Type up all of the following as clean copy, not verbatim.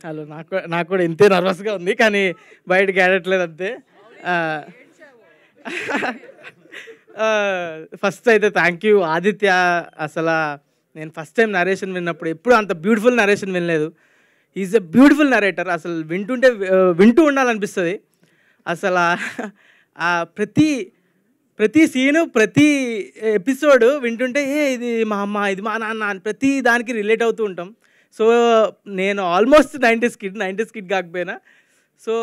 Hello, నాకు కూడా ఇంతే నర్వస్గా ఉంది, కానీ బయటకి ఆడట్లేదు అంతే. ఫస్ట్ అయితే థ్యాంక్ యూ ఆదిత్య. అసలు నేను ఫస్ట్ టైం నరేషన్ విన్నప్పుడు ఎప్పుడు అంత బ్యూటిఫుల్ నరేషన్ వినలేదు. Is a beautiful narrator. అసలు వింటూ ఉండాలనిపిస్తుంది. అసలు ప్రతి సీను, ప్రతి ఎపిసోడ్ వింటుంటే ఇది మా అమ్మ, ఇది మా నాన్న అని ప్రతి దానికి రిలేట్ అవుతూ ఉంటాం. సో నేను ఆల్మోస్ట్ 90s కిడ్ కాకపోయినా, సో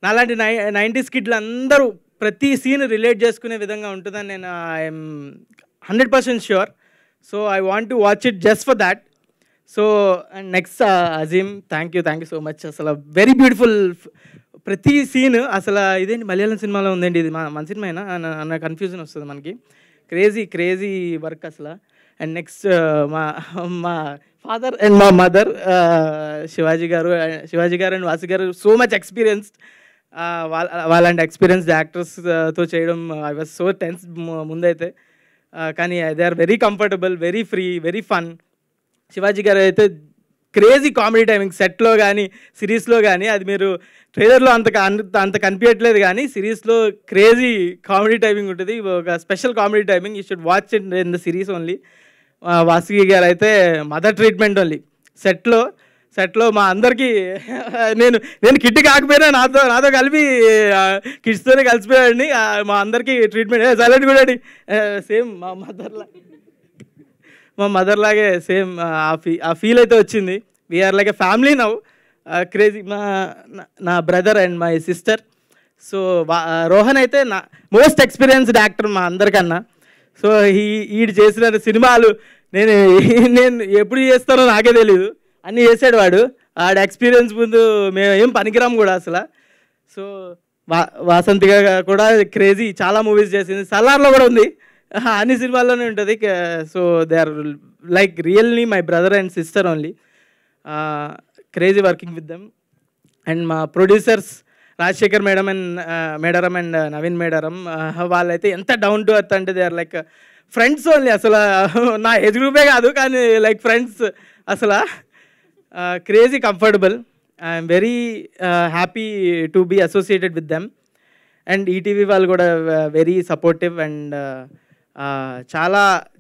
నాలాంటి 90s కిడ్లు అందరూ ప్రతి సీన్ రిలేట్ చేసుకునే విధంగా ఉంటుందని నేను I'm 100% sure. So I want to watch it just for that. So and next Azeem, thank you so much. అసలు వెరీ బ్యూటిఫుల్ ప్రతి సీన్. అసలు ఇదేంటి మలయాళం సినిమాలో ఉందండి, ఇది మన సినిమా అన్న కన్ఫ్యూజన్ వస్తుంది మనకి. క్రేజీ వర్క్ అసలు. అండ్ నెక్స్ట్ మా ఫాదర్ అండ్ మా mother Shivaji garu and Vasi garu, so much experienced. వాళ్ళంటి ఎక్స్పీరియన్స్డ్ యాక్టర్స్తో చేయడం ఐ వాజ్ సో టెన్స్ ముందైతే, కానీ they are very comfortable, very free, very fun. Shivaji garu అయితే క్రేజీ కామెడీ టైమింగ్ సెట్లో కానీ సిరీస్లో కానీ, అది మీరు ట్రైలర్లో అంత కనిపించట్లేదు కానీ సిరీస్లో క్రేజీ కామెడీ టైమింగ్ ఉంటుంది. ఒక special comedy timing, you should watch it in the series only. Vasuki గారు అయితే మదర్ ట్రీట్మెంట్ ఓన్లీ. సెట్లో మా అందరికీ నేను కిడ్ కాకపోయినా నాతో కలిపి కిడ్స్తోనే కలిసిపోయాడిని. మా అందరికీ ట్రీట్మెంట్ సైలెంట్ కూడా సేమ్ మా మదర్ లాగే సేమ్ ఆ ఫీల్ అయితే వచ్చింది. We're like a family now. Crazy. నా brother and my sister. So Rohan అయితే నా మోస్ట్ ఎక్స్పీరియన్స్డ్ యాక్టర్ మా అందరికన్నా. సో ఈడు చేసిన సినిమాలు నేను ఎప్పుడు చేస్తానో నాకే తెలీదు, అన్నీ చేసాడు వాడు. ఆడ ఎక్స్పీరియన్స్ ముందు మేము ఏం పనికిరాం కూడా అసలు. సో వాసంతిగా కూడా క్రేజీ చాలా మూవీస్ చేసింది. సలార్లో కూడా ఉంది, అన్ని సినిమాల్లోనే ఉంటుంది. So they are like really my brother and sister only. Crazy working with them. And మా ప్రొడ్యూసర్స్ రాజశేఖర్ మేడారం అండ్ నవీన్ మేడారం, వాళ్ళైతే ఎంత డౌన్ టు ఎర్త్ అంటే they are like friends only. అసలు నా ఏజ్ గ్రూపే కాదు, కానీ లైక్ ఫ్రెండ్స్. అసలు crazy comfortable. I'm very happy to be associated with them. And ETV వాళ్ళు కూడా వెరీ సపోర్టివ్ అండ్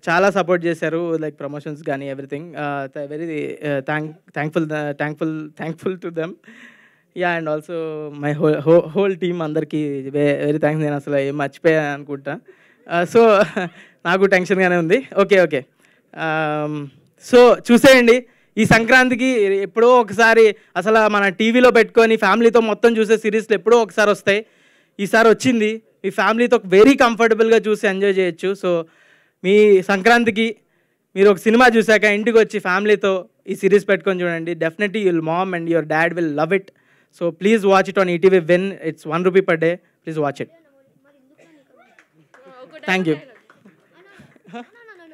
చాలా సపోర్ట్ చేశారు, లైక్ ప్రమోషన్స్ కానీ everything. Very thankful to them. Yeah, and also my whole team అందరికీ very thanks. నేను అసలు ఏం మర్చిపోయాను అనుకుంటా. సో నాకు టెన్షన్గానే ఉంది. ఓకే. సో చూసేయండి ఈ సంక్రాంతికి. ఎప్పుడో ఒకసారి అసలు మన టీవీలో పెట్టుకొని ఫ్యామిలీతో మొత్తం చూసే సిరీస్లు ఎప్పుడో ఒకసారి వస్తాయి. ఈసారి వచ్చింది, మీ ఫ్యామిలీతో వెరీ కంఫర్టబుల్గా చూసి ఎంజాయ్ చేయొచ్చు. సో మీ సంక్రాంతికి మీరు ఒక సినిమా చూశాక ఇంటికి వచ్చి ఫ్యామిలీతో ఈ సిరీస్ పెట్టుకొని చూడండి. Definitely your mom and your dad will love it. So please watch it on ETV when it's ₹1 per day. Please watch it. Thank you.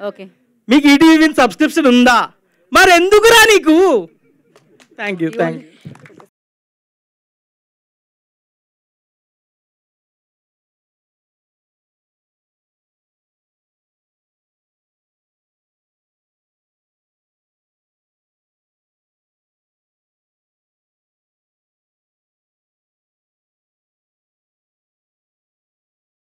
Okay, మీకు ఈటీవీ విన్ సబ్స్క్రిప్షన్ ఉందా? మరి ఎందుకురా నీకు? Thank you.